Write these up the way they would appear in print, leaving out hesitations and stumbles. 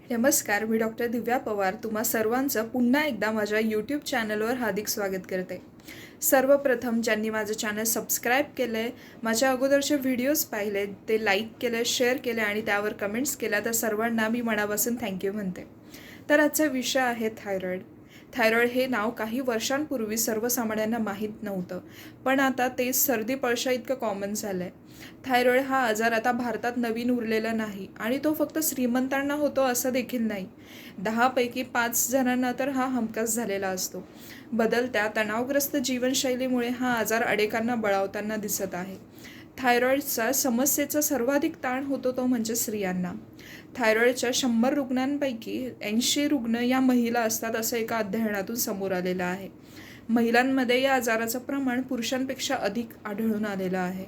नमस्कार, मी डॉक्टर दिव्या पवार तुम्हा सर्वांचं पुन्हा एकदा माझ्या यूट्यूब चॅनलवर हार्दिक स्वागत करते. सर्वप्रथम ज्यांनी माझं चॅनल सबस्क्राईब केलं आहे, माझ्या अगोदरचे व्हिडिओज पाहिले, ते लाईक केले, शेअर केले आणि त्यावर कमेंट्स केल्या, तर सर्वांना मी मनापासून थँक्यू म्हणते. तर आजचा विषय आहे थायरॉईड. थायरॉईड हे नाव काही वर्षांपूर्वी सर्वसामान्यांना माहीत नव्हतं, पण आता ते सर्दी पळशा इतकं कॉमन झालं आहे. थायरॉईड हा आजार आता भारतात नवीन उरलेला नाही आणि तो फक्त श्रीमंतांना होतो असं देखील नाही. 10पैकी 5 जणांना तर हा हमखास झालेला असतो. बदलत्या तणावग्रस्त जीवनशैलीमुळे हा आजार अनेकांना बळावताना दिसत आहे. थायरॉईडचा समस्येचा सर्वाधिक ताण होतो तो म्हणजे स्त्रियांना. थायरॉईडच्या 100 रुग्णांपैकी 80 रुग्ण या महिला असतात असं एका अध्ययनातून समोर आलेलं आहे. महिलांमध्ये या आजाराचं प्रमाण पुरुषांपेक्षा अधिक आढळून आलेलं आहे.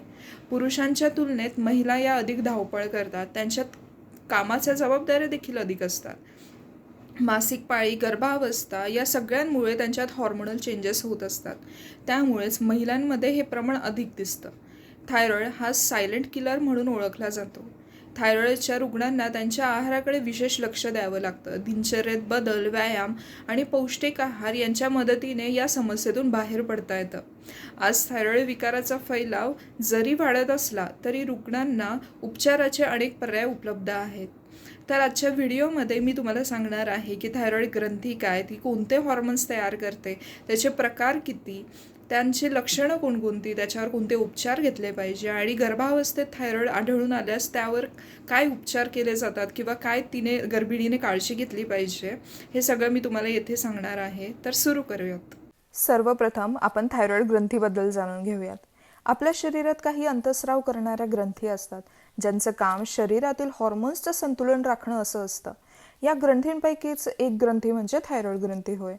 पुरुषांच्या तुलनेत महिला या अधिक धावपळ करतात, त्यांच्यात कामाच्या जबाबदाऱ्या देखील अधिक असतात. मासिक पाळी, गर्भावस्था या सगळ्यांमुळे त्यांच्यात हॉर्मोनल चेंजेस होत असतात. त्यामुळेच महिलांमध्ये हे प्रमाण अधिक दिसतं. थायरॉईड हा सायलेंट किलर म्हणून ओळखला जातो. थायरॉईडच्या रुग्णांना त्यांच्या आहाराकडे विशेष लक्ष द्यावं लागतं. दिनचर्येत बदल, व्यायाम आणि पौष्टिक आहार यांच्या मदतीने या समस्येतून बाहेर पडता येतं. आज थायरॉईड विकाराचा फैलाव जरी वाढत असला तरी रुग्णांना उपचाराचे अनेक पर्याय उपलब्ध आहेत. तर आजच्या व्हिडिओमध्ये मी तुम्हाला सांगणार आहे की थायरॉईड ग्रंथी काय, ती कोणते हॉर्मोन्स तयार करते, त्याचे प्रकार किती, त्यांची लक्षणं कोणकोणती, त्याच्यावर कोणते उपचार घेतले पाहिजे आणि गर्भावस्थेत थायरॉईड आढळून आल्यास त्यावर काय उपचार केले जातात किंवा काय गर्भिणीने काळजी घेतली पाहिजे, हे सगळं मी तुम्हाला येथे सांगणार आहे. तर सुरू करूयात. सर्वप्रथम आपण थायरॉईड ग्रंथीबद्दल जाणून घेऊयात. आपल्या शरीरात काही अंतस्राव करणाऱ्या ग्रंथी असतात, ज्यांचं काम शरीरातील हॉर्मोन्सचं संतुलन राखणं असं असतं. या ग्रंथींपैकीच एक ग्रंथी म्हणजे थायरॉईड ग्रंथी होय.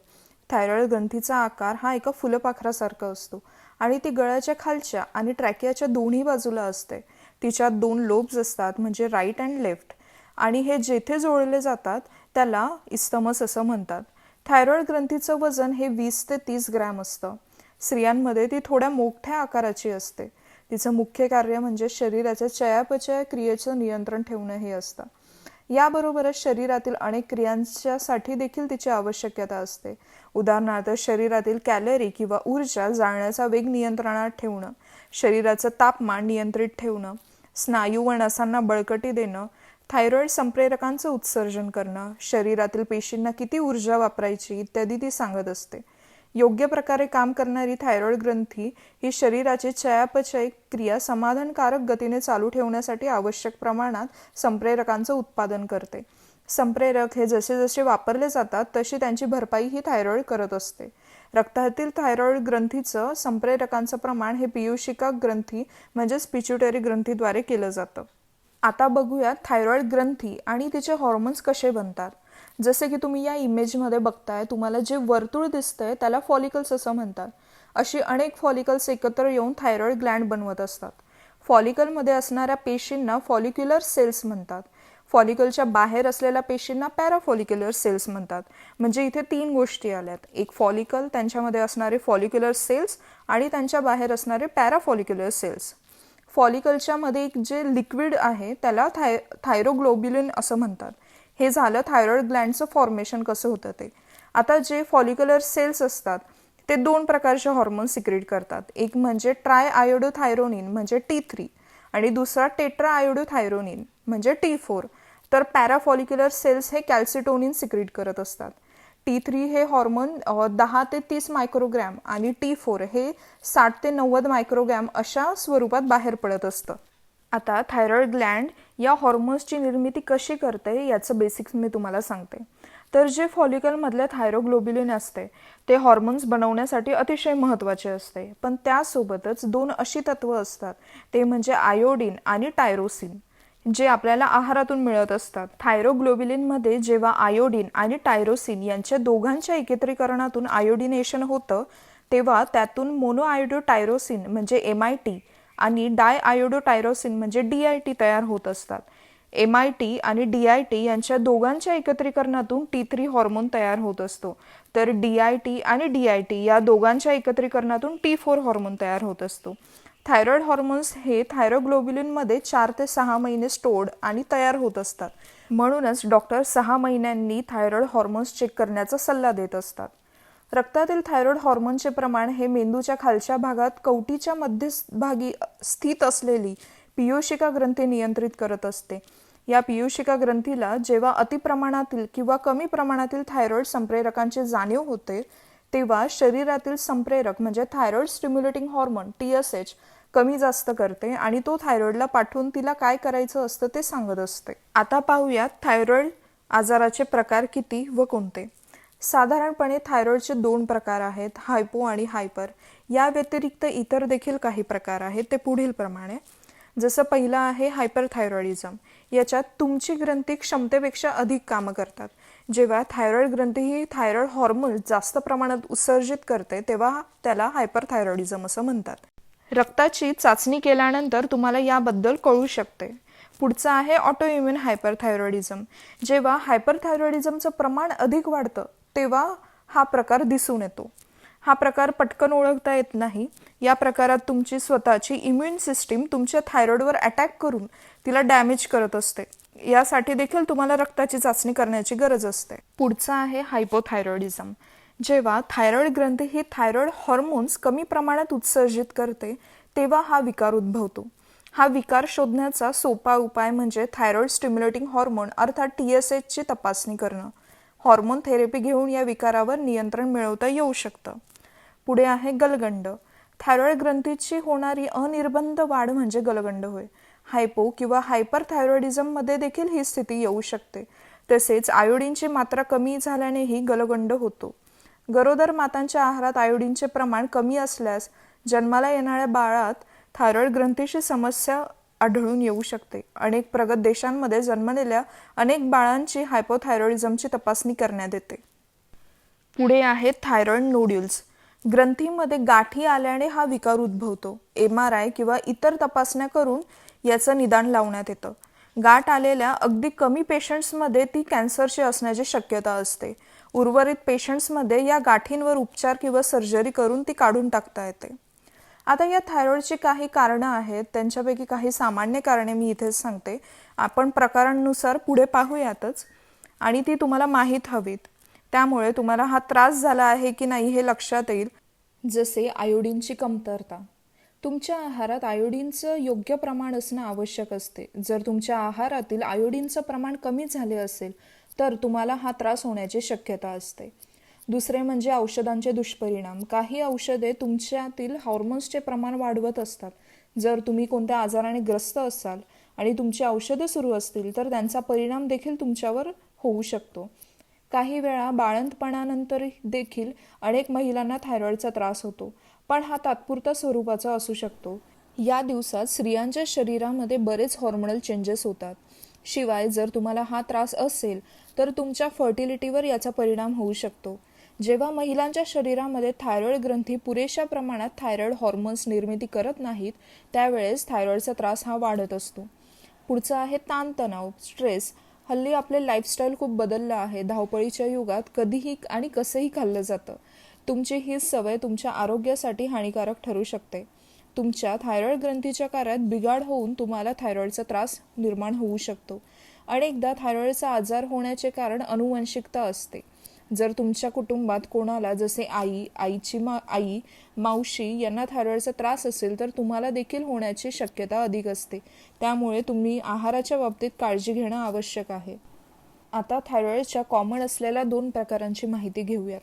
थायरॉईड ग्रंथीचा आकार हा एका फुलपाखरासारखा असतो आणि ती गळ्याच्या खालच्या आणि ट्रॅकियाच्या दोन्ही बाजूला असते. तिच्यात 2 लोब्स असतात, म्हणजे राईट अँड लेफ्ट, आणि हे जेथे जोडले जातात त्याला इस्थमस असं म्हणतात. थायरॉईड ग्रंथीचं वजन हे 20 ते 30 ग्रॅम असतं. स्त्रियांमध्ये ती थोड्या मोठ्या आकाराची असते. तिचं मुख्य कार्य म्हणजे शरीराच्या चयापचय क्रियेचं नियंत्रण ठेवणं हे असतं. याबरोबरच शरीरातील अनेक क्रियांच्यासाठी देखील तिची आवश्यकता असते. उदाहरणार्थ शरीरातील कॅलरी किंवा ऊर्जा जाळण्याचा वेग नियंत्रणात ठेवणं, शरीराचं तापमान नियंत्रित ठेवणं, स्नायू व नसांना बळकटी देणं, थायरॉईड संप्रेरकांचं उत्सर्जन करणं, शरीरातील पेशींना किती ऊर्जा वापरायची इत्यादी ती सांगत असते. योग्य प्रकारे काम करणारी थायरॉईड ग्रंथी ही शरीराची चयापचय क्रिया समाधानकारक गतीने चालू ठेवण्यासाठी आवश्यक प्रमाणात संप्रेरकांचं उत्पादन करते. संप्रेरक हे जसे जसे वापरले जातात तशी त्यांची भरपाई ही थायरॉईड करत असते. रक्तातील थायरॉईड ग्रंथीचं संप्रेरकांचं प्रमाण हे पियुषिका ग्रंथी म्हणजेच पिच्युटरी ग्रंथीद्वारे केलं जातं. आता बघूया थायरॉईड ग्रंथी आणि तिचे हॉर्मोन्स कसे बनतात. जसे की तुम्ही या इमेजमध्ये बघताय, तुम्हाला जे वर्तुळ दिसतंय त्याला फॉलिकल्स असं म्हणतात. अशी अनेक फॉलिकल्स एकत्र येऊन थायरॉईड ग्लँड बनवत असतात. फॉलिकलमध्ये असणाऱ्या पेशींना फॉलिक्युलर सेल्स म्हणतात. फॉलिकलच्या बाहेर असलेल्या पेशींना पॅराफॉलिक्युलर सेल्स म्हणतात. म्हणजे इथे 3 गोष्टी आल्यात. एक फॉलिकल, त्यांच्यामध्ये असणारे फॉलिक्युलर सेल्स आणि त्यांच्या बाहेर असणारे पॅराफॉलिक्युलर सेल्स. फॉलिकलच्या मध्ये एक जे लिक्विड आहे त्याला थायरोग्लोब्युलिन असं म्हणतात. हे झालं थायरॉईड ग्लँडचं फॉर्मेशन कसं होतं ते. आता जे फॉलिक्युलर सेल्स असतात ते 2 प्रकारचे हॉर्मोन्स सिक्रेट करतात. एक म्हणजे ट्राय आयोडोथायरोनिन म्हणजे T3 आणि दुसरा टेट्रा आयोडोथायरोनिन म्हणजे T4. तर पॅराफॉलिक्युलर सेल्स हे कॅल्सिटोनिन सिक्रेट करत असतात. T3 हे हॉर्मोन 10 ते 30 मायक्रोग्रॅम आणि T4 हे 60 ते 90 मायक्रोग्रॅम अशा स्वरूपात बाहेर पडत असतं. आता थायरॉईड ग्लँड या हॉर्मोन्सची निर्मिती कशी करते याचं बेसिक्स मी तुम्हाला सांगते. तर जे फॉलिकलमधले थायरोग्लोब्युलिन असते ते हॉर्मोन्स बनवण्यासाठी अतिशय महत्त्वाचे असते. पण त्यासोबतच 2 अशी तत्व असतात, ते म्हणजे आयोडीन आणि टायरोसिन, जे आपल्याला आहारातून मिळत असतात. थायरोग्लोब्युलिनमध्ये जेव्हा आयोडीन आणि टायरोसिन यांच्या दोघांच्या एकत्रीकरणातून आयोडिनेशन होतं तेव्हा त्यातून मोनोआयोडोटायरोसिन म्हणजे MIT आणि डायआयोडोटायरोसिन म्हणजे DIT तयार होत असतात. MIT आणि DIT यांच्या दोघांच्या एकत्रीकरणातून T3 हॉर्मोन तयार होत असतो. तर DIT आणि DIT या दोघांच्या एकत्रीकरणातून T4 हॉर्मोन तयार होत असतो. थायरॉईड हॉर्मोन्स हे थायरोग्लोब्युलिनमध्ये 4 ते 6 महिने स्टोर्ड आणि तयार होत असतात. म्हणूनच डॉक्टर 6 महिन्यांनी थायरॉइड हॉर्मोन्स चेक करण्याचा सल्ला देत असतात. रक्तातील थायरॉइड हॉर्मोनचे प्रमाण हे मेंदूच्या खालच्या भागात कवटीच्या मध्यभागी स्थित असलेली पीयूषिका ग्रंथी नियंत्रित करत असते. या पीयूषिका ग्रंथीला जेव्हा अतिप्रमाणातील किंवा कमी प्रमाणातील थायरॉइड संप्रेरकांची जाणीव होते, तेव्हा शरीरातील संप्रेरक म्हणजे थायरॉइड स्टिम्युलेटिंग हॉर्मोन TSH कमी जास्त करते आणि तो थायरॉइडला पाठवून तिला काय करायचं असतं ते सांगत असते. आता पाहूयात थायरॉइड आजाराचे प्रकार किती व कोणते. साधारणपणे थायरॉइडचे 2 प्रकार आहेत, हायपो आणि हायपर. या व्यतिरिक्त इतर देखील काही प्रकार आहेत, ते पुढील प्रमाणे. जसं पहिलं आहे हायपरथायरॉइडिझम. याच्यात तुमची ग्रंथी क्षमतेपेक्षा अधिक कामं करतात. जेव्हा थायरॉइड ग्रंथी ही थायरॉइड हॉर्मोन जास्त प्रमाणात उत्सर्जित करते तेव्हा त्याला हायपरथायरॉइडिझम असं म्हणतात. रक्ताची चाचणी केल्यानंतर तुम्हाला याबद्दल कळू शकते. पुढचं आहे ऑटोइम्युन हायपरथायरॉइडिझम. जेव्हा हायपरथायरॉइडिझमचं प्रमाण अधिक वाढतं तेव्हा हा प्रकार दिसून येतो. हा प्रकार पटकन ओळखता येत नाही. या प्रकारात तुमची स्वतःची इम्युन सिस्टीम तुमच्या थायरॉइडवर अटॅक करून तिला डॅमेज करत असते. यासाठी देखील तुम्हाला रक्ताची चाचणी करण्याची गरज असते. पुढचा आहे हायपोथायरॉइडिझम. जेव्हा थायरॉइड ग्रंथी ही थायरॉइड हॉर्मोन्स कमी प्रमाणात उत्सर्जित करते तेव्हा हा विकार उद्भवतो. हा विकार शोधण्याचा सोपा उपाय म्हणजे थायरॉइड स्टिम्युलेटिंग हॉर्मोन अर्थात TSH ची तपासणी करणं. हॉर्मोन थेरपी घेऊन या विकारावर नियंत्रण मिळवता येऊ शकतं. पुढे आहे गलगंड. थायरॉइड ग्रंथीची होणारी अनिर्बंध वाढ म्हणजे गलगंड होय. हायपो किंवा हायपरथायरॉइडिझममध्ये देखील ही स्थिती येऊ शकते. तसेच आयोडीनची मात्रा कमी झाल्यानेही गलगंड होतो. गरोदर मातांच्या आहारात आयोडीनचे प्रमाण कमी असल्यास जन्माला येणाऱ्या बाळात थायरॉइड ग्रंथीची समस्या आढळून येऊ शकते. अनेक प्रगत देशांमध्ये जन्मलेल्या अनेक बाळांची हायपोथायरॉइडिझमची तपासणी करण्यात येते. पुढे आहेत थायरॉइड नोड्यूल्स. ग्रंथीमध्ये गाठी आल्याने हा विकार उद्भवतो. MRI किंवा इतर तपासण्या करून याचं निदान लावण्यात येतं. गाठ आलेल्या अगदी कमी पेशंट्समध्ये ती कॅन्सरची असण्याची शक्यता असते. उर्वरित पेशंट्समध्ये या गाठींवर उपचार किंवा सर्जरी करून ती काढून टाकता येते. आता या थायरॉइडची काही कारणं आहेत, त्यांच्यापैकी काही सामान्य कारणे मी इथेच सांगते. आपण प्रकारांनुसार पुढे पाहूयातच आणि ती तुम्हाला माहीत हवीत. त्यामुळे तुम्हाला हा त्रास झाला आहे की नाही हे लक्षात येईल. जसे आयोडीनची कमतरता. तुमच्या आहारात आयोडीनचं योग्य प्रमाण असणं आवश्यक असते. जर तुमच्या आहारातील आयोडीनचं प्रमाण कमी झाले असेल तर तुम्हाला हा त्रास होण्याची शक्यता असते. दुसरे म्हणजे औषधांचे दुष्परिणाम. काही औषधे तुमच्यातील हॉर्मोन्सचे प्रमाण वाढवत असतात. जर तुम्ही कोणत्या आजाराने ग्रस्त असाल आणि तुमची औषधे सुरू असतील तर त्यांचा परिणाम देखील तुमच्यावर होऊ शकतो. काही वेळा बाळंतपणानंतर देखील अनेक महिलांना थायरॉइडचा त्रास होतो, पण हा तात्पुरता स्वरूपाचा असू शकतो. या दिवसात स्त्रियांच्या शरीरामध्ये बरेच हॉर्मोनल चेंजेस होतात. शिवाय जर तुम्हाला हा त्रास असेल तर तुमच्या फर्टिलिटीवर याचा परिणाम होऊ शकतो. जेव्हा महिलांच्या शरीरामध्ये थायरॉइड ग्रंथी पुरेशा प्रमाणात थायरॉइड हॉर्मोन्स निर्मिती करत नाहीत त्यावेळेस थायरॉइडचा त्रास हा वाढत असतो. पुढचं आहे ताणतणाव, स्ट्रेस. हल्ली आपले लाईफस्टाईल खूप बदललं आहे. धावपळीच्या युगात कधीही आणि कसंही खाल्लं जातं. तुमची ही सवय तुमच्या आरोग्यासाठी हानिकारक ठरू शकते. तुमच्या थायरॉइड ग्रंथीच्या कार्यात बिघाड होऊन तुम्हाला थायरॉइडचा त्रास निर्माण होऊ शकतो. अनेकदा थायरॉइडचा आजार होण्याचे कारण अनुवंशिकता असते. जर तुमच्या कुटुंबात कोणाला जसे आईची आई, मावशी यांना थायरॉइडचा त्रास असेल तर तुम्हाला देखील होण्याची शक्यता अधिक असते. त्यामुळे तुम्ही आहाराच्या बाबतीत काळजी घेणं आवश्यक आहे. आता थायरॉइडच्या कॉमन असलेल्या 2 प्रकारांची माहिती घेऊयात.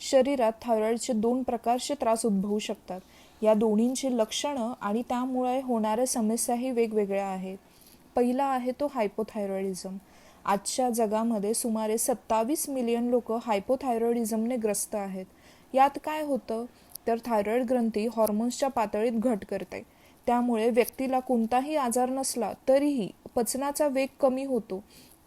शरीरात थायरॉइडचे 2 प्रकारचे त्रास उद्भवू शकतात. या दोन्हींची लक्षणं आणि त्यामुळे होणाऱ्या समस्याही वेगवेगळ्या आहेत. पहिला आहे तो हायपोथायरॉइडिझम. आजच्या जगामध्ये सुमारे 27 मिलियन लोक हायपोथायरॉइडिझमने ग्रस्त आहेत. यात काय होतं तर थायरॉइड ग्रंथी हॉर्मोन्सच्या पातळीत घट करते. त्यामुळे व्यक्तीला कोणताही आजार नसला तरीही पचनाचा वेग कमी होतो.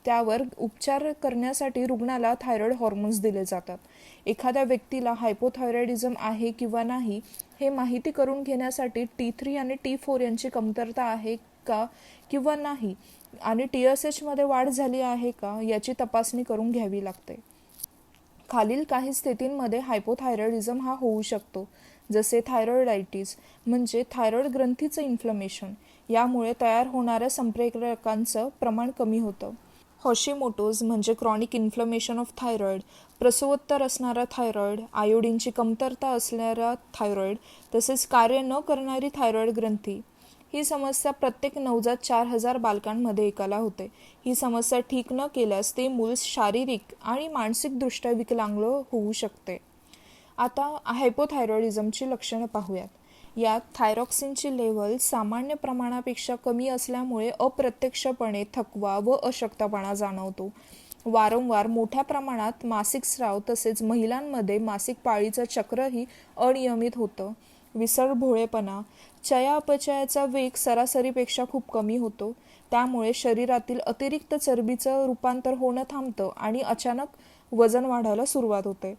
त्यावर उपचार करण्यासाठी रुग्णाला थायरॉइड हॉर्मोन्स दिले जातात. एखाद्या व्यक्तीला हायपोथायरॉइडिझम आहे किंवा नाही हे माहिती करून घेण्यासाठी T3 आणि T4 यांची कमतरता आहे का किंवा नाही आणि TSH मध्ये वाढ झाली आहे का याची तपासणी करून घ्यावी लागते. खालील काही स्थितींमध्ये हायपोथायरॉइडिझम हा होऊ शकतो. जसे थायरॉइडायटिस म्हणजे थायरॉइड ग्रंथीचं इन्फ्लमेशन. यामुळे तयार होणाऱ्या संप्रेरकांचं प्रमाण कमी होतं. हॉशिमोटोज म्हणजे क्रॉनिक इन्फ्लमेशन ऑफ थायरॉइड, प्रसवोत्तर असणारा थायरॉइड, आयोडीनची कमतरता असणारा थायरॉइड, तसेच कार्य न करणारी थायरॉइड ग्रंथी. ही समस्या प्रत्येक नवजात 4,000 बालकांमध्ये एकाला होते. ही समस्या ठीक न केल्यास ते मूल शारीरिक आणि मानसिकदृष्ट्या विकलांग होऊ शकते. आता हायपोथायरॉइडिझमची लक्षणं पाहूयात. यात थायरॉक्सिनची लेव्हल सामान्य प्रमाणापेक्षा कमी असल्यामुळे अप्रत्यक्षपणे थकवा व अशक्तपणा जाणवतो. वारंवार मोठ्या प्रमाणात मासिक स्राव तसेच महिलांमध्ये मासिक पाळीचं चक्रही अनियमित होतं. विसर भोळेपणा, चयापचयाचा वेग सरासरीपेक्षा खूप कमी होतो. त्यामुळे शरीरातील अतिरिक्त चरबीचं रूपांतर होणं थांबतं आणि अचानक वजन वाढायला सुरुवात होते.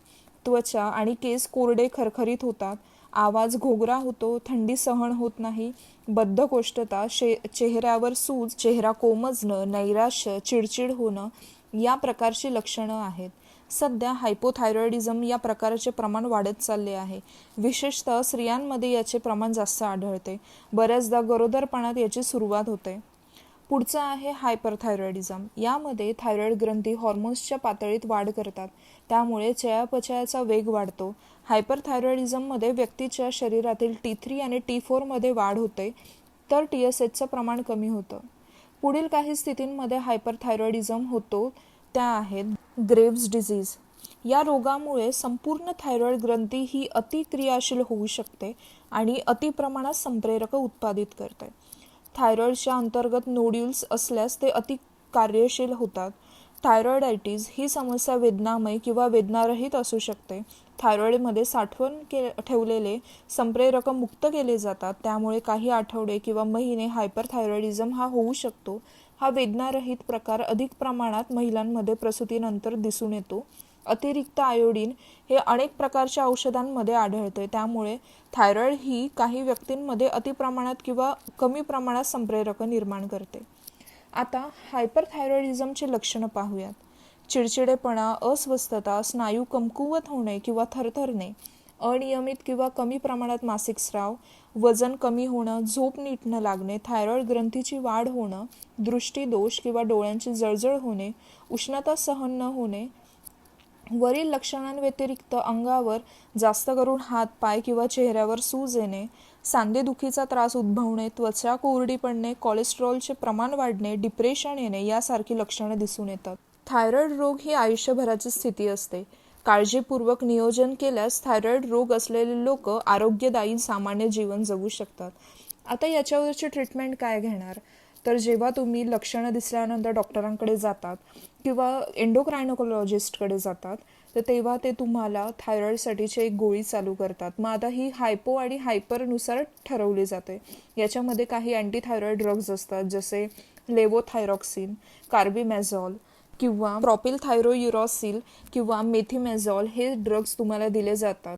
त्वचा आणि केस कोरडे खरखरीत होतात. आवाज घोगरा होतो. थंडी सहन होत नाही. बद्धकोष्ठता, चेहऱ्यावर सूज, चेहरा कोमजणं, नैराश्य, चिडचिड होणं या प्रकारची लक्षणं आहेत. सध्या हायपोथायरॉइडिझम या प्रकारचे प्रमाण वाढत चालले आहे. विशेषतः स्त्रियांमध्ये याचे प्रमाण जास्त आढळते. बऱ्याचदा गरोदरपणात याची सुरुवात होते. पुढचं आहे हायपरथायरॉइडिझम. यामध्ये थायरॉइड ग्रंथी हॉर्मोन्सच्या पातळीत वाढ करतात. त्यामुळे चयापचयाचा वेग वाढतो. हायपरथायरॉइडिझममध्ये व्यक्तीच्या शरीरातील T3 आणि T4 मध्ये वाढ होते, तर TSHचं प्रमाण कमी होतं. पुढील काही स्थितींमध्ये हायपरथायरॉइडिझम होतो त्या आहेत ग्रेव्हज डिझीज. या रोगामुळे संपूर्ण थायरॉइड ग्रंथी ही अतिक्रियाशील होऊ शकते आणि अतिप्रमाणात संप्रेरक उत्पादित करते. थायरॉइडच्या अंतर्गत नोड्यूल्स असल्यास ते अतिकार्यशील होतात. थायरॉइडायटिस ही समस्या वेदनामय किंवा वेदनारहित असू शकते. थायरॉइडमध्ये साठवण ठेवलेले संप्रेरक मुक्त केले जातात. त्यामुळे काही आठवडे किंवा महिने हायपरथायरॉइडिझम हा होऊ शकतो. हा वेदनारहित प्रकार अधिक प्रमाणात महिलांमध्ये प्रसूतीनंतर दिसून येतो. अतिरिक्त आयोडीन हे अनेक प्रकारच्या औषधांमध्ये आढळते. त्यामुळे थायरॉइड ही काही व्यक्तींमध्ये अतिप्रमाणात किंवा कमी प्रमाणात संप्रेरक निर्माण करते. आता हायपरथायरॉइडिझमची लक्षणं पाहूयात. चिडचिडेपणा, अस्वस्थता, स्नायू कमकुवत होणे किंवा थरथरणे, अनियमित किंवा कमी प्रमाणात मासिक स्राव, वजन कमी होणं, झोप नीट न लागणे, थायरॉइड ग्रंथीची वाढ होणं, दृष्टीदोष किंवा डोळ्यांची जळजळ होणे, उष्णता सहन न होणे. वरील लक्षणांव्यतिरिक्त अंगावर जास्त करून हात, पाय किंवा चेहऱ्यावर सूज येणे, सांधेदुखीचा त्रास उद्भवणे, त्वचा कोरडी पडणे, कोलेस्ट्रॉलचे प्रमाण वाढणे, डिप्रेशन येणे यासारखी लक्षणं दिसून येतात. थायरॉइड रोग ही आयुष्यभराची स्थिती असते. काळजीपूर्वक नियोजन केल्यास थायरॉइड रोग असलेले लोक आरोग्यदायी सामान्य जीवन जगू शकतात. आता याच्यावरची ट्रीटमेंट काय घेणार? तर जेव्हा तुम्ही लक्षणं दिसल्यानंतर डॉक्टरांकडे जातात किंवा एंडोक्रायनोलॉजिस्टकडे जातात, तर तेव्हा ते तुम्हाला थायरॉइडसाठीची एक गोळी चालू करतात. मग आता ही हायपो आणि हायपरनुसार ठरवली जाते. याच्यामध्ये काही अँटीथायरॉइड ड्रग्ज असतात, जसे लेवोथायरॉक्सिन, कार्बिमॅझॉल किंवा प्रॉपिलथायरोयुरॉसिल किंवा मेथिमेझॉल हे ड्रग्ज तुम्हाला दिले जातात.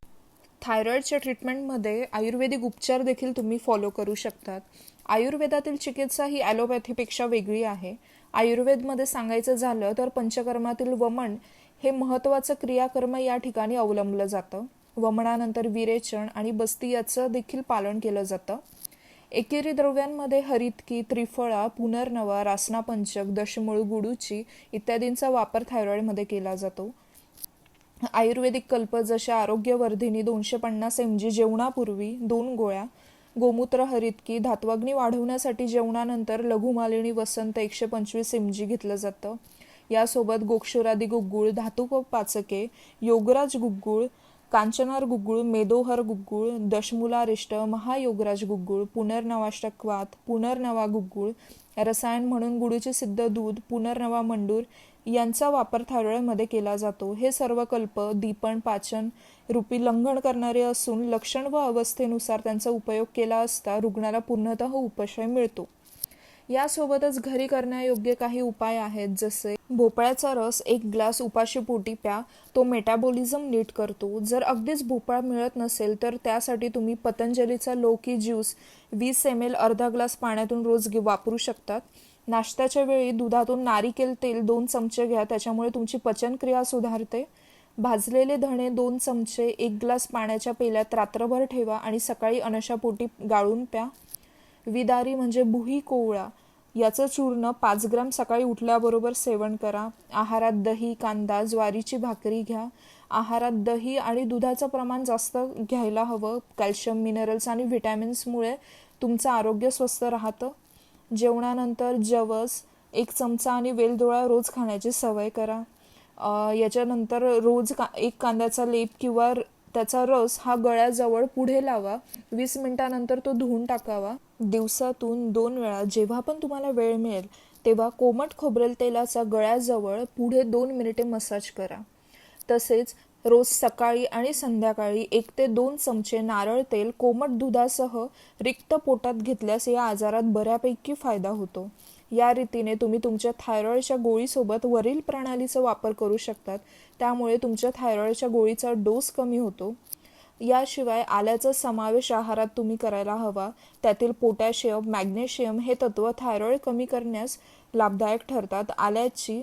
थायरॉइडच्या ट्रीटमेंटमध्ये आयुर्वेदिक उपचार देखील तुम्ही फॉलो करू शकतात. आयुर्वेदातील चिकित्सा ही ॲलोपॅथीपेक्षा वेगळी आहे. आयुर्वेदमध्ये सांगायचं झालं तर पंचकर्मातील वमन हे महत्त्वाचं क्रियाकर्म या ठिकाणी अवलंबलं जातं. वमनानंतर विरेचन आणि बस्ती याचं देखील पालन केलं जातं. एकेरी द्रव्यांमध्ये हरितकी, त्रिफळा, पुनर्नवा, रासनापंचक, दशमूळ, गुडूची इत्यादींचा वापर थायरॉइडमध्ये केला जातो. आयुर्वेदिक कल्प जशा आरोग्यवर्धिनी 250 mg जेवणापूर्वी 2 गोळ्या, गोमूत्र हरितकी, धात्वाग्नी वाढवण्यासाठी जेवणानंतर लघुमालिनी वसंत 125 mg घेतलं जातं. यासोबत गोक्षुरादी गुग्गुळ, धातुपाचके, योगराज गुग्गुळ, कांचनार गुग्गुळ, मेदोहर गुग्गुळ, दशमूलारिष्ट, महायोगराज गुग्गुळ, पुनर्नवाष्टकवात, पुनर्नवा गुग्गुळ, रसायन म्हणून गुडूचे सिद्ध दूध, पुनर्नवा मंडूर यांचा वापर थायरॉइडमध्ये केला जातो. हे सर्व कल्प दीपण पाचन रूपी लंघन करणारे असून लक्षण व अवस्थेनुसार त्यांचा उपयोग केला असता रुग्णाला पूर्णतः उपशय मिळतो. यासोबतच घरी करण्यायोग्य काही उपाय आहेत, जसे भोपळ्याचा रस 1 ग्लास उपाशीपोटी प्या. तो मेटाबॉलिझम नीट करतो. जर अगदीच भोपळा मिळत नसेल तर त्यासाठी तुम्ही पतंजलीचा लौकी ज्यूस 20 ml अर्धा ग्लास पाण्यातून रोज वापरू शकतात. नाश्त्याच्या वेळी दुधातून नारिकेल तेल 2 चमचे घ्या, त्याच्यामुळे तुमची पचनक्रिया सुधारते. भाजलेले धणे 2 चमचे 1 ग्लास पाण्याच्या पेल्यात रात्रभर ठेवा आणि सकाळी अनशापोटी गाळून प्या. विदारी म्हणजे बुही कोवळा याचं चूर्ण 5 ग्रॅम सकाळी उठल्याबरोबर सेवन करा. आहारात दही, कांदा, ज्वारीची भाकरी घ्या. आहारात दही आणि दुधाचं प्रमाण जास्त घ्यायला हवं. कॅल्शियम, मिनरल्स आणि व्हिटॅमिन्समुळे तुमचं आरोग्य स्वस्थ राहतं. जेवणानंतर जवस 1 चमचा आणि वेलदोळा रोज खाण्याची सवय करा. याच्यानंतर रोज 1 कांद्याचा लेप किंवा त्याचा रस हा गळ्याजवळ पुढे लावा. 20 मिनिटानंतर तो धुवून टाकावा. दिवसातून 2 वेळा जेव्हा पण तुम्हाला वेळ मिळेल तेव्हा कोमट खोबरेल तेलाचा गळ्याजवळ पुढे 2 मिनिटे मसाज करा. तसेच रोज सकाळी आणि संध्याकाळी 1 ते 2 चमचे नारळ तेल कोमट दुधासह रिक्त पोटात घेतल्यास या आजारात बऱ्यापैकी फायदा होतो. या रीतीने तुम्ही तुमच्या थायरॉईडच्या गोळीसोबत वरील प्रणालीचा वापर करू शकतात. त्यामुळे तुमच्या थायरॉईडच्या गोळीचा डोस कमी होतो. याशिवाय आल्याचा समावेश आहारात तुम्ही करायला हवा. त्यातील पोटॅशियम, मॅग्नेशियम हे तत्व थायरॉईड कमी करण्यास लाभदायक ठरतात. आल्याची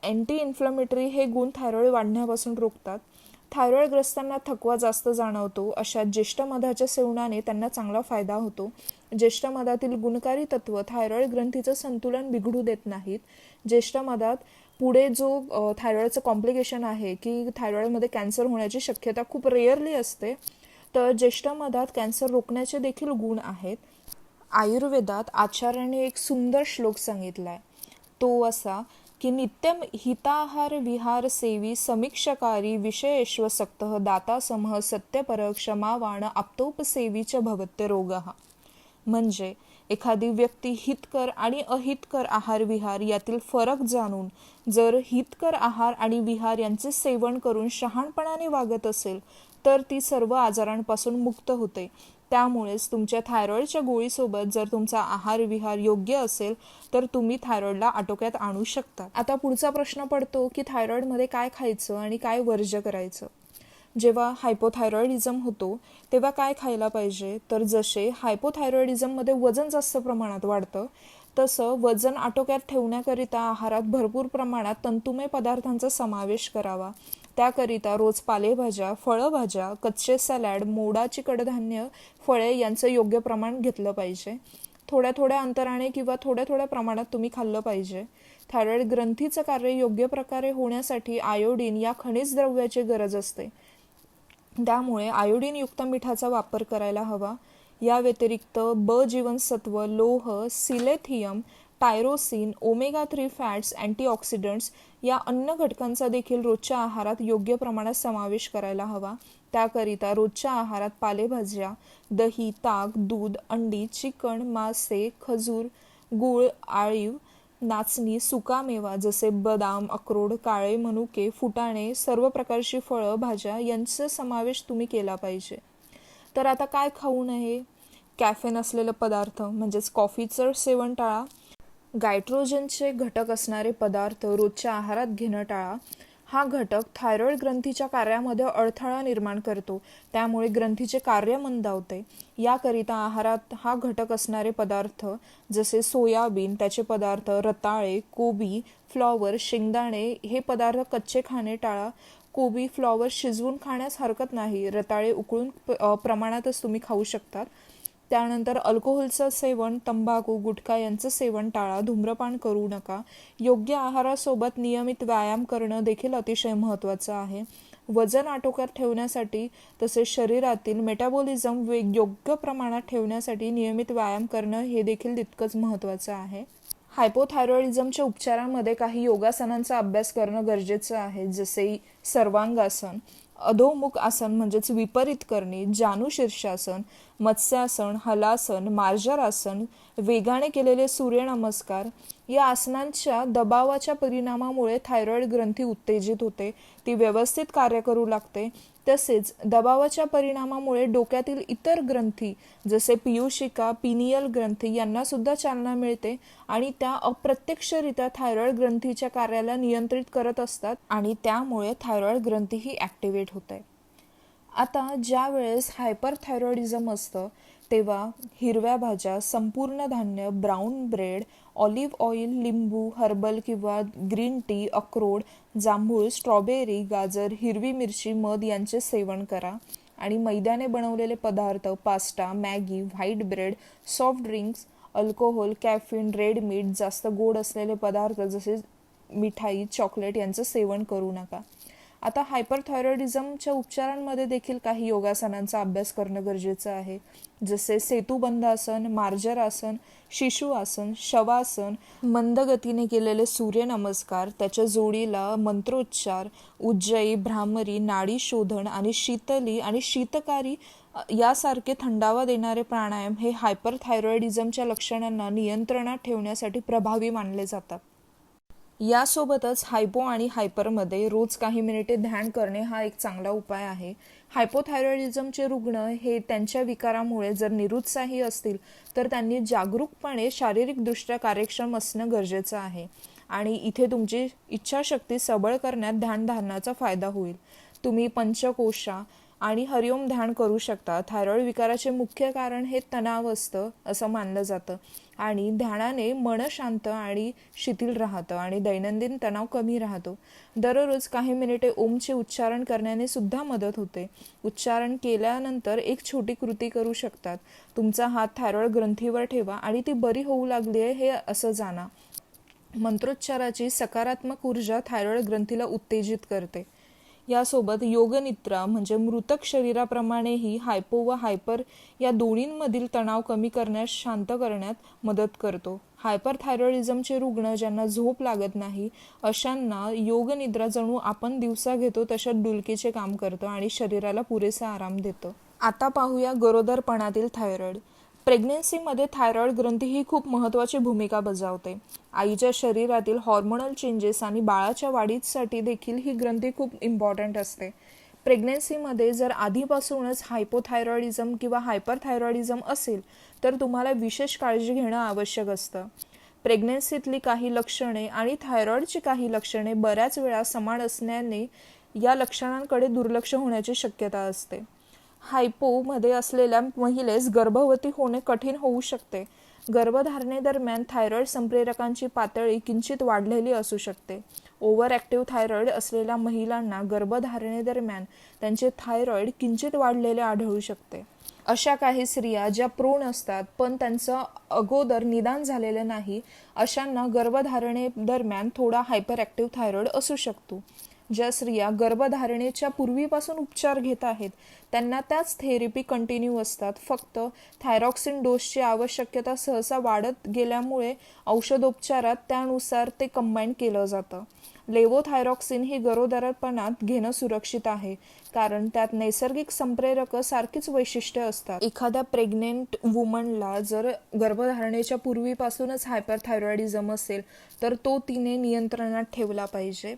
अँटी इन्फ्लमेटरी हे गुण थायरॉईड वाढण्यापासून रोखतात. थायरॉईडग्रस्तांना थकवा जास्त जाणवतो. अशा ज्येष्ठ मधाच्या सेवनाने त्यांना चांगला फायदा होतो. ज्येष्ठ मधातील गुणकारी तत्व थायरॉईड ग्रंथीचं संतुलन बिघडू देत नाहीत. ज्येष्ठ मधात पुढे जो थायरॉईडचं कॉम्प्लिकेशन आहे की थायरॉईडमध्ये कॅन्सर होण्याची शक्यता खूप रेअरली असते, तर ज्येष्ठ मधात कॅन्सर रोखण्याचे देखील गुण आहेत. आयुर्वेदात आचार्याने एक सुंदर श्लोक सांगितलाय. तो असा की नित्यम हिताहार विहार सेवी समीक्षकारी विषयेष्व सक्तः दाता समह सत्यपर क्षमावाण आप्तोपसेवीच भवत्य रोगः. म्हणजे एखादी व्यक्ती हितकर आणि अहितकर आहार विहार यातील फरक जाणून जर हितकर आहार आणि विहार यांचे सेवन करून शहाणपणाने वागत असेल तर ती सर्व आजारांपासून मुक्त होते. त्यामुळेच तुमच्या थायरॉईडच्या गोळीसोबत जर तुमचा आहार विहार योग्य असेल तर तुम्ही थायरॉईडला आटोक्यात आणू शकता. आता पुढचा प्रश्न पडतो की थायरॉईडमध्ये काय खायचं आणि काय वर्ज्य करायचं. जेव्हा हायपोथायरॉइडिझम होतो तेव्हा काय खायला पाहिजे, तर जसे हायपोथायरॉइडिझममध्ये वजन जास्त प्रमाणात वाढतं तसं वजन आटोक्यात ठेवण्याकरिता आहारात भरपूर प्रमाणात तंतुमय पदार्थांचा समावेश करावा. त्याकरिता रोज पालेभाज्या, फळभाज्या, कच्चे सॅलड, मोडाची कडधान्य, फळे यांचं योग्य प्रमाण घेतलं पाहिजे. थोड्या थोड्या अंतराने किंवा थोड्या थोड्या प्रमाणात तुम्ही खाल्लं पाहिजे. थायरॉईड ग्रंथीचं कार्य योग्य प्रकारे होण्यासाठी आयोडीन या खनिज द्रव्याची गरज असते. त्यामुळे आयोडीनयुक्त मिठाचा वापर करायला हवा. या व्यतिरिक्त ब जीवनसत्व, लोह, सिलेथियम, टायरोसिन, ओमेगा 3 फॅट्स, अँटीऑक्सिडंट्स या अन्न घटकांचा देखील रोजच्या आहारात योग्य प्रमाणात समावेश करायला हवा. त्याकरिता रोजच्या आहारात पालेभाज्या, दही, ताक, दूध, अंडी, चिकन, मासे, खजूर, गूळ, आळीव, नाचणी, सुकामेवा जसे बदाम, अक्रोड, काळे मनुके, फुटाणे, सर्व प्रकारची फळं, भाज्या यांचा समावेश तुम्ही केला पाहिजे. तर आता काय खाऊ नये? कॅफेन असलेले पदार्थ म्हणजेच कॉफीचं सेवन टाळा. गायट्रोजनचे घटक असणारे पदार्थ रोजच्या आहारात घेणं टाळा. हा घटक थायरॉईड ग्रंथीच्या कार्यामध्ये अडथळा निर्माण करतो. त्यामुळे ग्रंथीचे कार्य मंदावते. याकरिता आहारात हा घटक असणारे पदार्थ जसे सोयाबीन, त्याचे पदार्थ, रताळे, कोबी, फ्लॉवर, शेंगदाणे हे पदार्थ कच्चे खाणे टाळा. कोबी, फ्लॉवर शिजवून खाण्यास हरकत नाही. रताळे उकळून प्रमाणातच तुम्ही खाऊ शकतात. त्यानंतर अल्कोहोलचं सेवन, तंबाखू, गुटखा यांचं सेवन टाळा. धूम्रपान करू नका. योग्य आहारासोबत नियमित व्यायाम करणं देखील अतिशय महत्त्वाचं आहे. वजन आटोक्यात ठेवण्यासाठी तसेच शरीरातील मेटाबॉलिझम योग्य प्रमाणात ठेवण्यासाठी नियमित व्यायाम करणं हे देखील तितकंच महत्त्वाचं आहे. हायपोथायरॉइडिझमच्या उपचारामध्ये काही योगासनांचा अभ्यास करणं गरजेचं आहे. जसे सर्वांगासन, अधोमुख आसन म्हणजेच विपरीत करणे, जानू शीर्षासन, मत्स्यासन, हलासन, मार्जरासन, वेगाने केलेले सूर्यनमस्कार या आसनांच्या दबावाच्या परिणामामुळे थायरॉईड ग्रंथी उत्तेजित होते. ती व्यवस्थित कार्य करू लागते. तसेच दबावाच्या परिणामामुळे डोक्यातील इतर ग्रंथी जसे पियुषिका, पिनियल ग्रंथी यांना सुद्धा चालना मिळते आणि त्या अप्रत्यक्षरित्या थायरॉईड ग्रंथीच्या कार्याला नियंत्रित करत असतात आणि त्यामुळे थायरॉईड ग्रंथी ही ॲक्टिवेट होते. आता ज्या वेळेस हायपरथायरॉइडिझम असतं तेव्हा हिरव्या भाज्या, संपूर्ण धान्य, ब्राऊन ब्रेड, ऑलिव्ह ऑइल, लिंबू, हर्बल किंवा ग्रीन टी, अक्रोड, जांभूळ, स्ट्रॉबेरी, गाजर, हिरवी मिरची, मध यांचे सेवन करा. आणि मैद्याने बनवलेले पदार्थ, pasta, Maggi, white bread, soft drinks, alcohol, caffeine, red मीठ, जास्त गोड असलेले पदार्थ जसे मिठाई, चॉकलेट यांचं सेवन करू नका. आता हायपरथायरॉइडिझमच्या उपचारांमध्ये देखील काही योगासनांचा अभ्यास करणं गरजेचं आहे. जसे सेतुबंध आसन, मार्जर आसन, शिशु आसन, शवासन, मंद गतीने केलेले सूर्यनमस्कार, त्याच्या जोडीला मंत्रोच्चार, उज्जयी, भ्रामरी, नाडी शोधन आणि शीतली आणि शीतकारी यासारखे थंडावा देणारे प्राणायाम हे हायपरथायरॉइडिझमच्या लक्षणांना नियंत्रणात ठेवण्यासाठी प्रभावी मानले जातात. यासोबतच हायपो आणि हायपरमध्ये रोज काही मिनिटे ध्यान करणे हा एक चांगला उपाय आहे. हायपोथायरॉइडिझमचे रुग्ण हे त्यांच्या विकारामुळे जर निरुत्साही असतील तर त्यांनी जागरूकपणे शारीरिकदृष्ट्या कार्यक्षम असणं गरजेचं आहे आणि इथे तुमची इच्छाशक्ती सबळ करण्यात ध्यानधारणाचा फायदा होईल. तुम्ही पंचकोशा आणि हरिओम ध्यान करू शकता. थायरॉइड विकाराचे मुख्य कारण हे तणाव असतं असं मानलं जातं आणि ध्यानाने मन शांत आणि शिथिल राहतं आणि दैनंदिन तणाव कमी राहतो. दररोज काही मिनिटे ओमचे उच्चारण करण्याने सुद्धा मदत होते. उच्चारण केल्यानंतर एक छोटी कृती करू शकतात. तुमचा हात थायरॉइड ग्रंथीवर ठेवा आणि ती बरी होऊ लागली आहे हे असं जाणा. मंत्रोच्चाराची सकारात्मक ऊर्जा थायरॉइड ग्रंथीला उत्तेजित करते. यासोबत योगनिद्रा म्हणजे मृतक शरीराप्रमाणेही हायपो व हायपर या दोन्हींमधील तणाव कमी करण्यास, शांत करण्यात मदत करतो. हायपरथायरॉइडिझमचे रुग्ण ज्यांना झोप लागत नाही अशांना योगनिद्रा जणू आपण दिवसा घेतो तशा डुलकीचे काम करतं आणि शरीराला पुरेसा आराम देतं. आता पाहूया गरोदरपणातील थायरॉइड. प्रेग्नेन्सीमध्ये थायरॉइड ग्रंथी ही खूप महत्त्वाची भूमिका बजावते. आईच्या शरीरातील हॉर्मोनल चेंजेस आणि बाळाच्या वाढीसाठी देखील ही ग्रंथी खूप इम्पॉर्टंट असते. प्रेग्नेन्सीमध्ये जर आधीपासूनच हायपोथायरॉइडिझम किंवा हायपरथायरॉइडिझम असेल तर तुम्हाला विशेष काळजी घेणं आवश्यक असतं. प्रेग्नेन्सीतली काही लक्षणे आणि थायरॉइडची काही लक्षणे बऱ्याच वेळा समान असण्याने या लक्षणांकडे दुर्लक्ष होण्याची शक्यता असते. हायपोमध्ये असलेल्या महिलेस गर्भवती होणे कठीण होऊ शकते. गर्भधारणेदरम्यान थायरॉइड संप्रेरकांची पातळी किंचित वाढलेली असू शकते. ओव्हर ॲक्टिव्ह थायरॉइड असलेल्या महिलांना गर्भधारणेदरम्यान त्यांचे थायरॉइड किंचित वाढलेले आढळू शकते. अशा काही स्त्रिया ज्या प्रोण असतात पण त्यांचं अगोदर निदान झालेलं नाही अशांना गर्भधारणेदरम्यान थोडा हायपर ॲक्टिव्ह थायरॉइड असू शकतो. ज्या स्त्रिया गर्भधारणेच्या पूर्वीपासून उपचार घेत आहेत त्यांना त्याच थेरपी कंटिन्यू असतात. फक्त थायरॉक्सिन डोसची आवश्यकता सहसा वाढत गेल्यामुळे औषधोपचारात त्यानुसार ते कंबाईन केलं जातं. लेवोथायरॉक्सिन ही गरोदरपणात घेणं सुरक्षित आहे कारण त्यात नैसर्गिक संप्रेरक सारखीच वैशिष्ट्ये असतात. एखाद्या प्रेग्नेंट वुमनला जर गर्भधारणेच्या पूर्वीपासूनच हायपरथायरॉइडिझम असेल तर तो तिने नियंत्रणात ठेवला पाहिजे.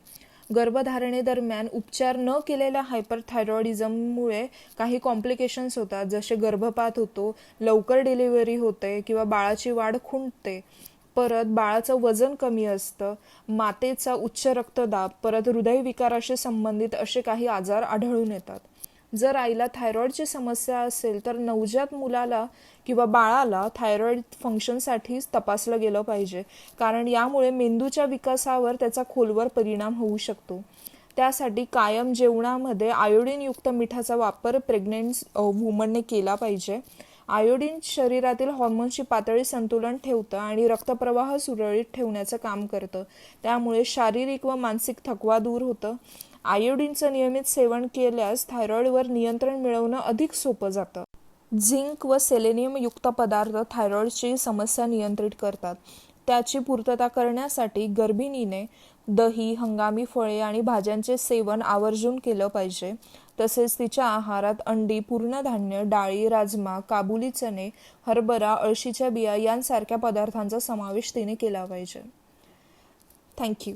गर्भधारणेदरम्यान उपचार न केलेल्या हायपरथायरॉइडिझममुळे काही कॉम्प्लिकेशन्स होतात जसे गर्भपात होतो, लवकर डिलिव्हरी होते किंवा बाळाची वाढ खुंटते. परत बाळाचं वजन कमी असतं, मातेचा उच्च रक्तदाब, परत हृदयविकाराशी संबंधित असे काही आजार आढळून येतात. जर आईला थायरॉइडची समस्या असेल तर नवजात मुलाला किंवा बाळाला थायरॉइड फंक्शनसाठी तपासलं गेलं पाहिजे कारण यामुळे मेंदूच्या विकासावर त्याचा खोलवर परिणाम होऊ शकतो. त्यासाठी कायम जेवणामध्ये आयोडीनयुक्त मिठाचा वापर प्रेग्नेंट वुमनने केला पाहिजे. आयोडीन शरीरातील हॉर्मोनची पातळी संतुलन ठेवतं आणि रक्तप्रवाह सुरळीत ठेवण्याचं काम करतं. त्यामुळे शारीरिक व मानसिक थकवा दूर होतं. आयोडीनचं नियमित सेवन केल्यास थायरॉइडवर नियंत्रण मिळवणं अधिक सोपं जातं. झिंक व सेलेनियम युक्त पदार्थ थायरॉइडची समस्या नियंत्रित करतात. त्याची पूर्तता करण्यासाठी गर्भिणीने दही, हंगामी फळे आणि भाज्यांचे सेवन आवर्जून केलं पाहिजे. तसेच तिच्या आहारात अंडी, पूर्णधान्य, डाळी, राजमा, काबुली चणे, हरभरा, अळशीच्या बिया यांसारख्या पदार्थांचा समावेश तिने केला पाहिजे. थँक्यू.